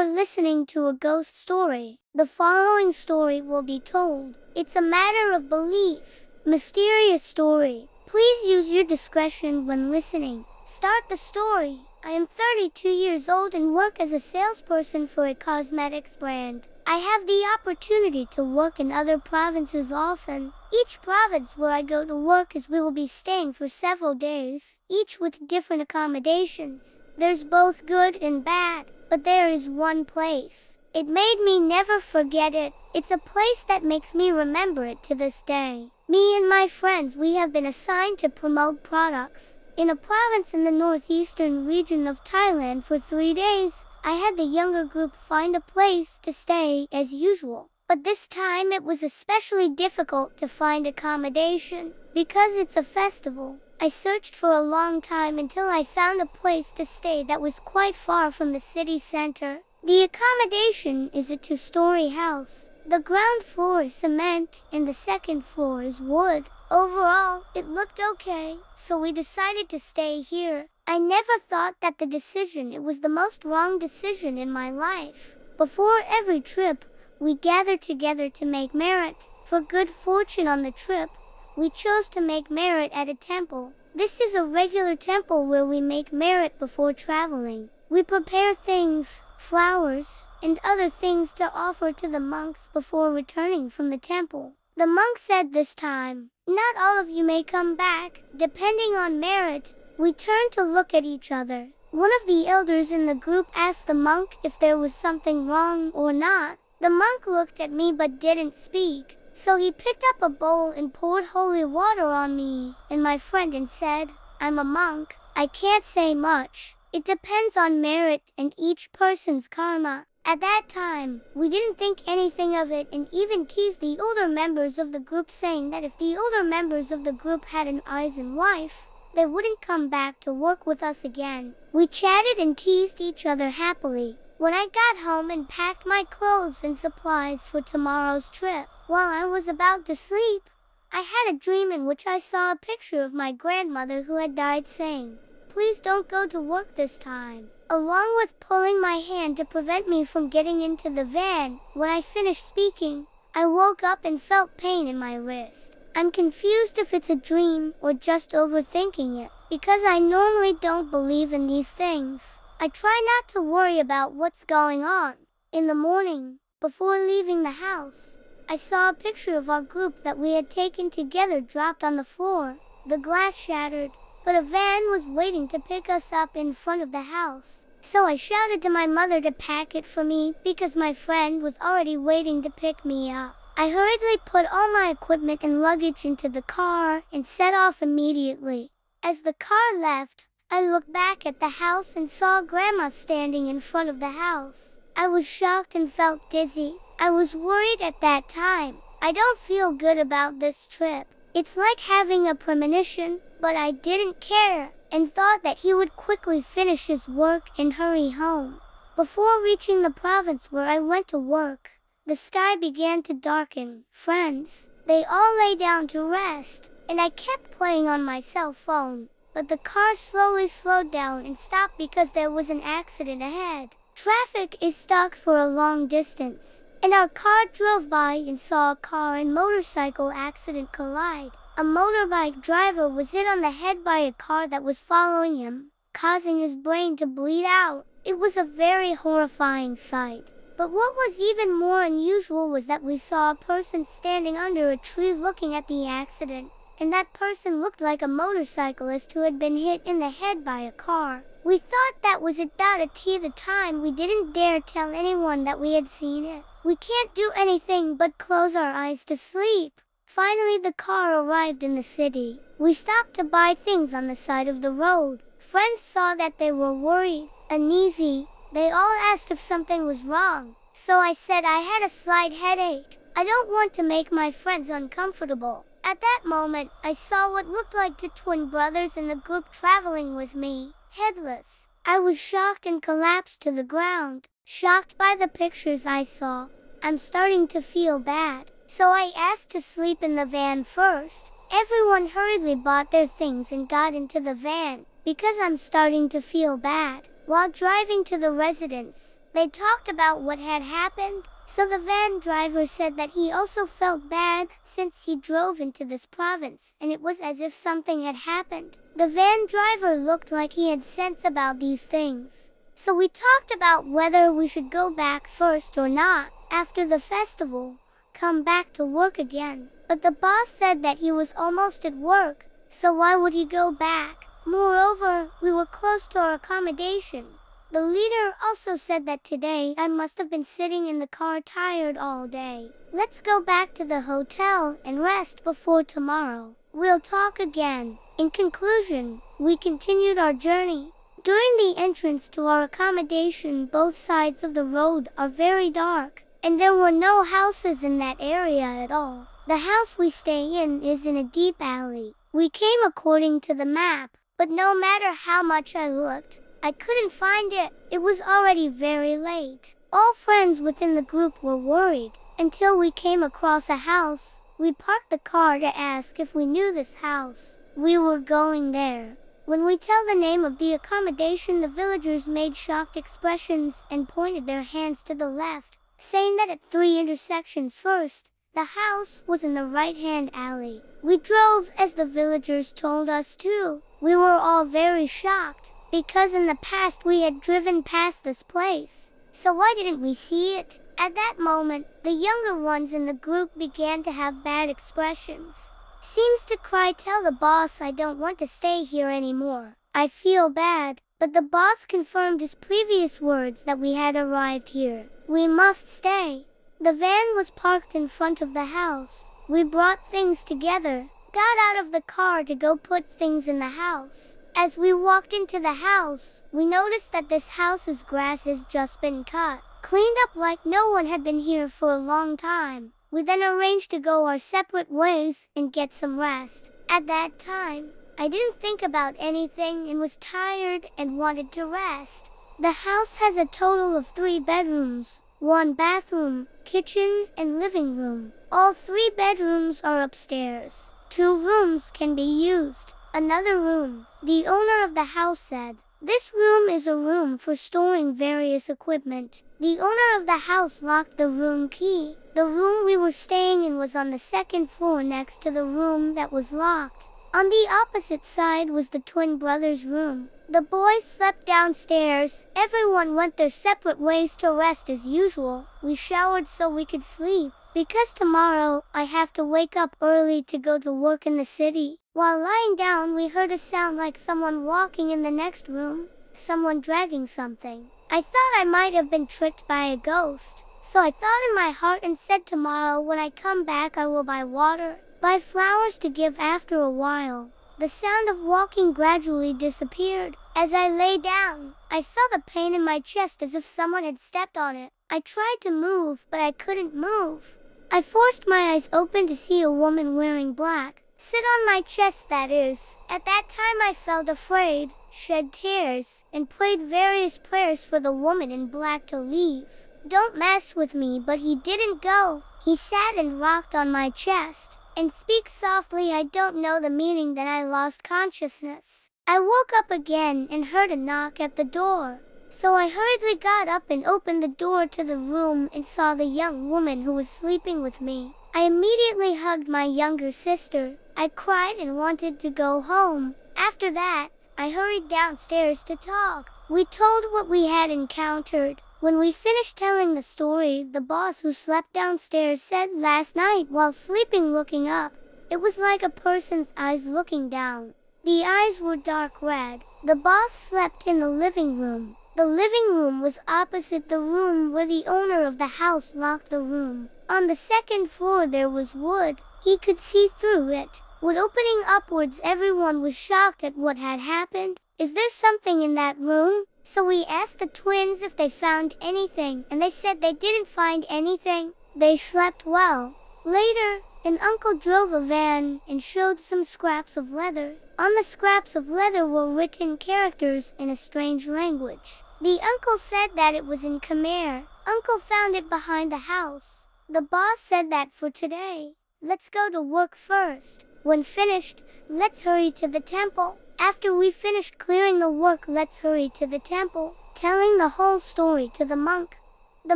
listening to a ghost story. The following story will be told. It's a matter of belief. Mysterious story. Please use your discretion when listening. Start the story. I am 32 years old and work as a salesperson for a cosmetics brand. I have the opportunity to work in other provinces often. Each province where I go to work we will be staying for several days, each with different accommodations. There's both good and bad, but there is one place. It made me never forget it. It's a place that makes me remember it to this day. Me and my friends, we have been assigned to promote products in a province in the northeastern region of Thailand for 3 days. I had the younger group find a place to stay as usual, but this time it was especially difficult to find accommodation because it's a festival. I searched for a long time until I found a place to stay that was quite far from the city center. The accommodation is a 2-story house. The ground floor is cement and the second floor is wood. Overall, it looked okay, so we decided to stay here. I never thought that it was the most wrong decision in my life. Before every trip, we gathered together to make merit. For good fortune on the trip, we chose to make merit at a temple. This is a regular temple where we make merit before traveling. We prepare things, flowers, and other things to offer to the monks before returning from the temple. The monk said this time, "Not all of you may come back, depending on merit." We turned to look at each other. One of the elders in the group asked the monk if there was something wrong or not. The monk looked at me but didn't speak. So he picked up a bowl and poured holy water on me and my friend and said, "I'm a monk. I can't say much. It depends on merit and each person's karma." At that time, we didn't think anything of it and even teased the older members of the group, saying that if the older members of the group had an eyes and wife, they wouldn't come back to work with us again. We chatted and teased each other happily. When I got home and packed my clothes and supplies for tomorrow's trip, while I was about to sleep, I had a dream in which I saw a picture of my grandmother who had died, saying, "Please don't go to work this time," along with pulling my hand to prevent me from getting into the van. When I finished speaking, I woke up and felt pain in my wrist. I'm confused if it's a dream or just overthinking it, because I normally don't believe in these things. I try not to worry about what's going on. In the morning, before leaving the house, I saw a picture of our group that we had taken together dropped on the floor. The glass shattered, but a van was waiting to pick us up in front of the house. So I shouted to my mother to pack it for me because my friend was already waiting to pick me up. I hurriedly put all my equipment and luggage into the car and set off immediately. As the car left, I looked back at the house and saw Grandma standing in front of the house. I was shocked and felt dizzy. I was worried at that time. I don't feel good about this trip. It's like having a premonition, but I didn't care and thought that he would quickly finish his work and hurry home. Before reaching the province where I went to work, the sky began to darken. Friends, they all lay down to rest, and I kept playing on my cell phone. But the car slowly slowed down and stopped because there was an accident ahead. Traffic is stuck for a long distance, and our car drove by and saw a car and motorcycle accident collide. A motorbike driver was hit on the head by a car that was following him, causing his brain to bleed out. It was a very horrifying sight. But what was even more unusual was that we saw a person standing under a tree looking at the accident, and that person looked like a motorcyclist who had been hit in the head by a car. We thought that was it. At the time, we didn't dare tell anyone that we had seen it. We can't do anything but close our eyes to sleep. Finally, the car arrived in the city. We stopped to buy things on the side of the road. Friends saw that they were worried, uneasy. They all asked if something was wrong. So I said I had a slight headache. I don't want to make my friends uncomfortable. At that moment, I saw what looked like 2 twin brothers in the group traveling with me, headless. I was shocked and collapsed to the ground. Shocked by the pictures I saw, I'm starting to feel bad. So I asked to sleep in the van first. Everyone hurriedly bought their things and got into the van, because I'm starting to feel bad. While driving to the residence, They talked about what had happened. So the van driver said that he also felt bad since he drove into this province and it was as if something had happened. The van driver looked like he had sense about these things. So we talked about whether we should go back first or not. After the festival, come back to work again. But the boss said that he was almost at work, so why would he go back? Moreover, we were close to our accommodation. The leader also said that today I must have been sitting in the car tired all day. Let's go back to the hotel and rest before tomorrow. We'll talk again. In conclusion, we continued our journey. During the entrance to our accommodation, both sides of the road are very dark, and there were no houses in that area at all. The house we stay in is in a deep alley. We came according to the map, but no matter how much I looked, I couldn't find it. It was already very late. All friends within the group were worried until we came across a house. We parked the car to ask if we knew this house. We were going there. When we tell the name of the accommodation, the villagers made shocked expressions and pointed their hands to the left, saying that at 3 intersections first, the house was in the right-hand alley. We drove as the villagers told us to. We were all very shocked, because in the past we had driven past this place. So why didn't we see it? At that moment, the younger ones in the group began to have bad expressions. Seems to cry, tell the boss I don't want to stay here anymore. I feel bad, but the boss confirmed his previous words that we had arrived here. We must stay. The van was parked in front of the house. We brought things together, got out of the car to go put things in the house. As we walked into the house, we noticed that this house's grass has just been cut, cleaned up like no one had been here for a long time. We then arranged to go our separate ways and get some rest. At that time, I didn't think about anything and was tired and wanted to rest. The house has a total of 3 bedrooms, 1 bathroom, kitchen, and living room. All 3 bedrooms are upstairs. 2 rooms can be used. Another room, the owner of the house said, this room is a room for storing various equipment. The owner of the house locked the room key. The room we were staying in was on the 2nd floor next to the room that was locked. On the opposite side was the twin brothers' room. The boys slept downstairs. Everyone went their separate ways to rest as usual. We showered so we could sleep, because tomorrow I have to wake up early to go to work in the city. While lying down, we heard a sound like someone walking in the next room, someone dragging something. I thought I might have been tricked by a ghost, so I thought in my heart and said tomorrow when I come back I will buy water, buy flowers to give. After a while, the sound of walking gradually disappeared. As I lay down, I felt a pain in my chest as if someone had stepped on it. I tried to move, but I couldn't move. I forced my eyes open to see a woman wearing black sit on my chest, that is. At that time I felt afraid, shed tears, and prayed various prayers for the woman in black to leave. Don't mess with me, but he didn't go. He sat and rocked on my chest, and speak softly. I don't know the meaning. Then I lost consciousness. I woke up again and heard a knock at the door. So I hurriedly got up and opened the door to the room and saw the young woman who was sleeping with me. I immediately hugged my younger sister. I cried and wanted to go home. After that, I hurried downstairs to talk. We told what we had encountered. When we finished telling the story, the boss who slept downstairs said last night while sleeping, looking up, it was like a person's eyes looking down. The eyes were dark red. The boss slept in the living room. The living room was opposite the room where the owner of the house locked the room. On the 2nd floor there was wood. He could see through it. Wood opening upwards. Everyone was shocked at what had happened. Is there something in that room? So we asked the twins if they found anything, and they said they didn't find anything. They slept well. Later, an uncle drove a van and showed some scraps of leather. On the scraps of leather were written characters in a strange language. The uncle said that it was in Khmer. Uncle found it behind the house. The boss said that for today, let's go to work first. When finished, let's hurry to the temple. After we finished clearing the work, let's hurry to the temple. telling the whole story to the monk. The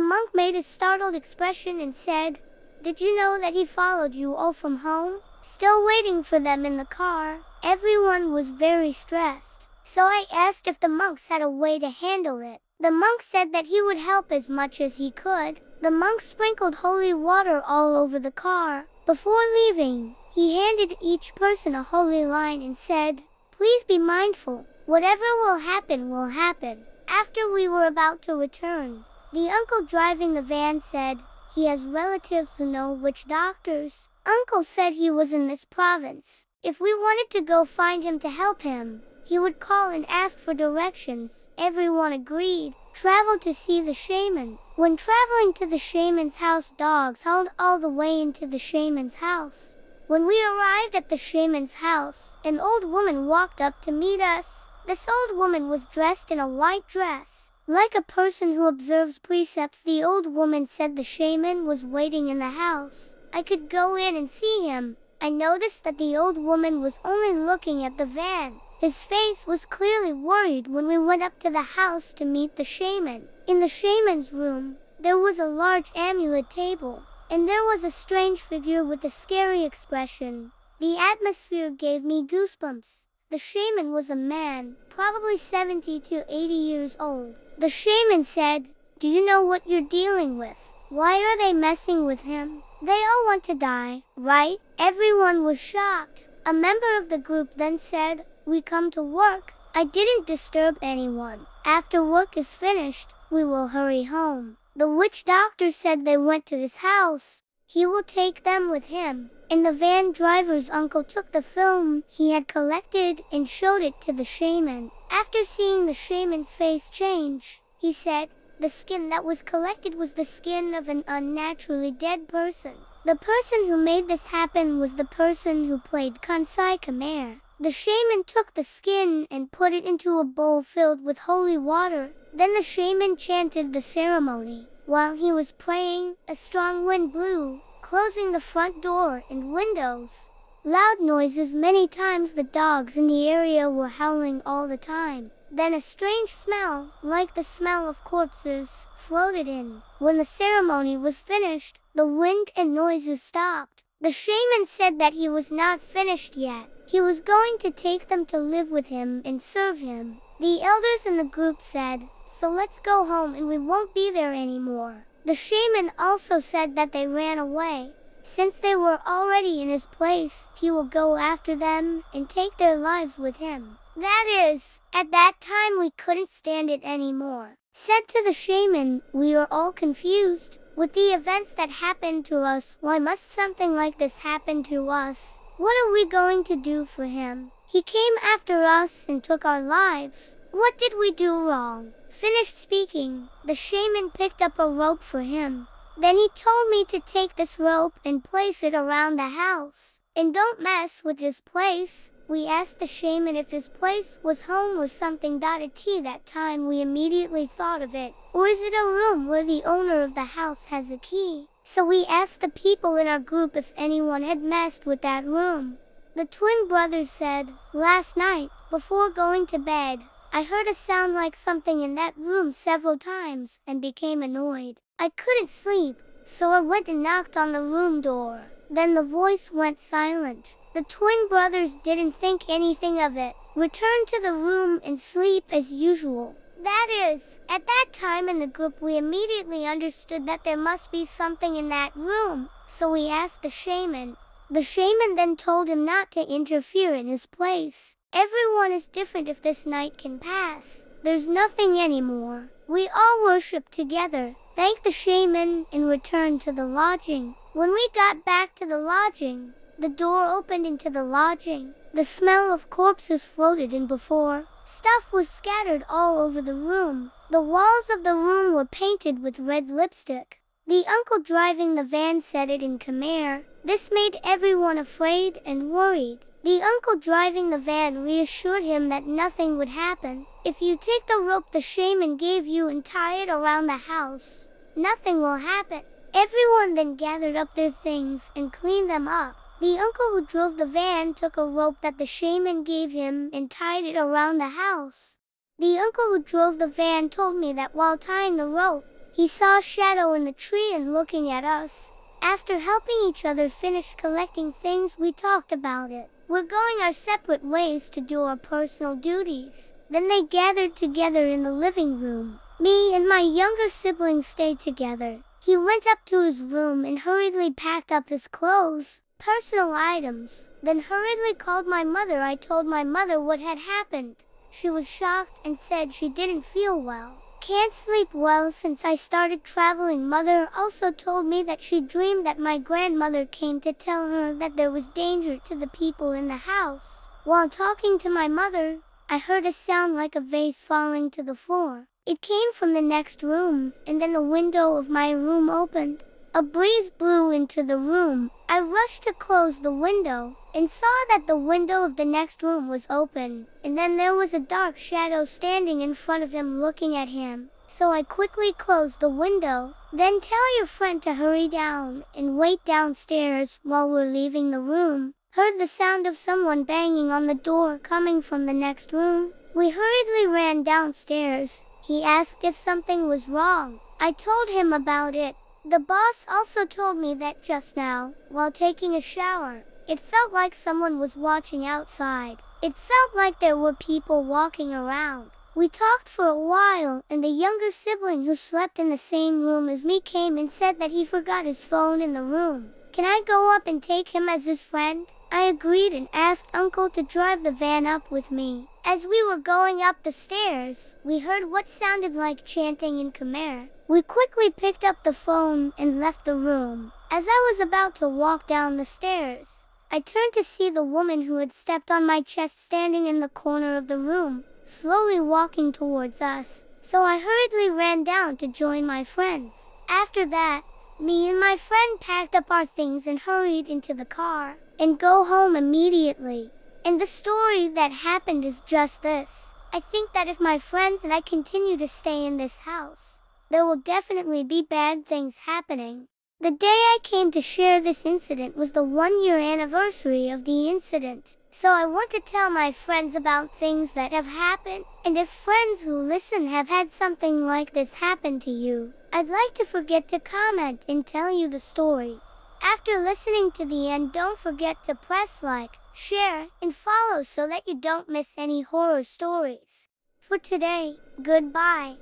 monk made a startled expression and said, "Did you know that he followed you all from home?" Still waiting for them in the car, everyone was very stressed. So I asked if the monks had a way to handle it. The monk said that he would help as much as he could. The monk sprinkled holy water all over the car. Before leaving, he handed each person a holy line and said, "Please be mindful. Whatever will happen will happen." After we were about to return, the uncle driving the van said he has relatives who know which doctors. Uncle said he was in this province. If we wanted to go find him to help him, he would call and ask for directions. Everyone agreed. Traveled to see the shaman. When traveling to the shaman's house, dogs howled all the way into the shaman's house. When we arrived at the shaman's house, an old woman walked up to meet us. This old woman was dressed in a white dress. Like a person who observes precepts, the old woman said the shaman was waiting in the house. I could go in and see him. I noticed that the old woman was only looking at the van. His face was clearly worried when we went up to the house to meet the shaman. In the shaman's room, there was a large amulet table, and there was a strange figure with a scary expression. The atmosphere gave me goosebumps. The shaman was a man, probably 70 to 80 years old. The shaman said, "Do you know what you're dealing with? Why are they messing with him? They all want to die, right?" Everyone was shocked. A member of the group then said, "We come to work. I didn't disturb anyone. After work is finished, we will hurry home." The witch doctor said they went to his house. He will take them with him. And the van driver's uncle took the film he had collected and showed it to the shaman. After seeing the shaman's face change, he said, "The skin that was collected was the skin of an unnaturally dead person. The person who made this happen was the person who played Kansai Khmer." The shaman took the skin and put it into a bowl filled with holy water. Then the shaman chanted the ceremony. While he was praying, a strong wind blew, closing the front door and windows. Loud noises. Many times the dogs in the area were howling all the time. Then a strange smell, like the smell of corpses, floated in. When the ceremony was finished, the wind and noises stopped. The shaman said that he was not finished yet. He was going to take them to live with him and serve him. The elders in the group said, "So let's go home and we won't be there anymore." The shaman also said that they ran away. Since they were already in his place, he will go after them and take their lives with him. That is, at that time we couldn't stand it anymore. Said to the shaman, "We are all confused. With the events that happened to us, why must something like this happen to us? What are we going to do for him? He came after us and took our lives. What did we do wrong?" Finished speaking, the shaman picked up a rope for him. Then he told me to take this rope and place it around the house. And don't mess with his place. We asked the shaman if his place was home or something. That time we immediately thought of it. Or is it a room where the owner of the house has a key? So we asked the people in our group if anyone had messed with that room. The twin brothers said, "Last night, before going to bed, I heard a sound like something in that room several times and became annoyed. I couldn't sleep, so I went and knocked on the room door. Then the voice went silent." The twin brothers didn't think anything of it, returned to the room and sleep as usual. That is, at that time in the group we immediately understood that there must be something in that room, so we asked the shaman. The shaman then told him not to interfere in his place. Everyone is different. If this night can pass, there's nothing anymore. We all worshiped together, thanked the shaman, and returned to the lodging. When we got back to the lodging, the door opened into the lodging. The smell of corpses floated in before. Stuff was scattered all over the room. The walls of the room were painted with red lipstick. The uncle driving the van said it in Khmer. This made everyone afraid and worried. The uncle driving the van reassured him that nothing would happen. If you take the rope the shaman gave you and tie it around the house, nothing will happen. Everyone then gathered up their things and cleaned them up. The uncle who drove the van took a rope that the shaman gave him and tied it around the house. The uncle who drove the van told me that while tying the rope, he saw a shadow in the tree and looking at us. After helping each other finish collecting things, we talked about it. We're going our separate ways to do our personal duties. Then they gathered together in the living room. Me and my younger sibling stayed together. He went up to his room and hurriedly packed up his clothes, personal items, then hurriedly called my mother. I told my mother what had happened. She was shocked and said she didn't feel well. Can't sleep well since I started traveling. Mother also told me that she dreamed that my grandmother came to tell her that there was danger to the people in the house. While talking to my mother, I heard a sound like a vase falling to the floor. It came from the next room, and then the window of my room opened. A breeze blew into the room. I rushed to close the window, and saw that the window of the next room was open, and then there was a dark shadow standing in front of him looking at him. So I quickly closed the window. Then tell your friend to hurry down and wait downstairs. While we're leaving the room, heard the sound of someone banging on the door coming from the next room. We hurriedly ran downstairs. He asked if something was wrong. I told him about it. The boss also told me that just now, while taking a shower, it felt like someone was watching outside. It felt like there were people walking around. We talked for a while, and the younger sibling who slept in the same room as me came and said that he forgot his phone in the room. Can I go up and take him as his friend? I agreed and asked Uncle to drive the van up with me. As we were going up the stairs, we heard what sounded like chanting in Khmer. We quickly picked up the phone and left the room. As I was about to walk down the stairs, I turned to see the woman who had stepped on my chest standing in the corner of the room, slowly walking towards us. So I hurriedly ran down to join my friends. After that, me and my friend packed up our things and hurried into the car and go home immediately. And the story that happened is just this. I think that if my friends and I continue to stay in this house, there will definitely be bad things happening. The day I came to share this incident was the 1-year anniversary of the incident. So I want to tell my friends about things that have happened. And if friends who listen have had something like this happen to you, I'd like to forget to comment and tell you the story. After listening to the end, don't forget to press like, share, and follow so that you don't miss any horror stories. For today, goodbye.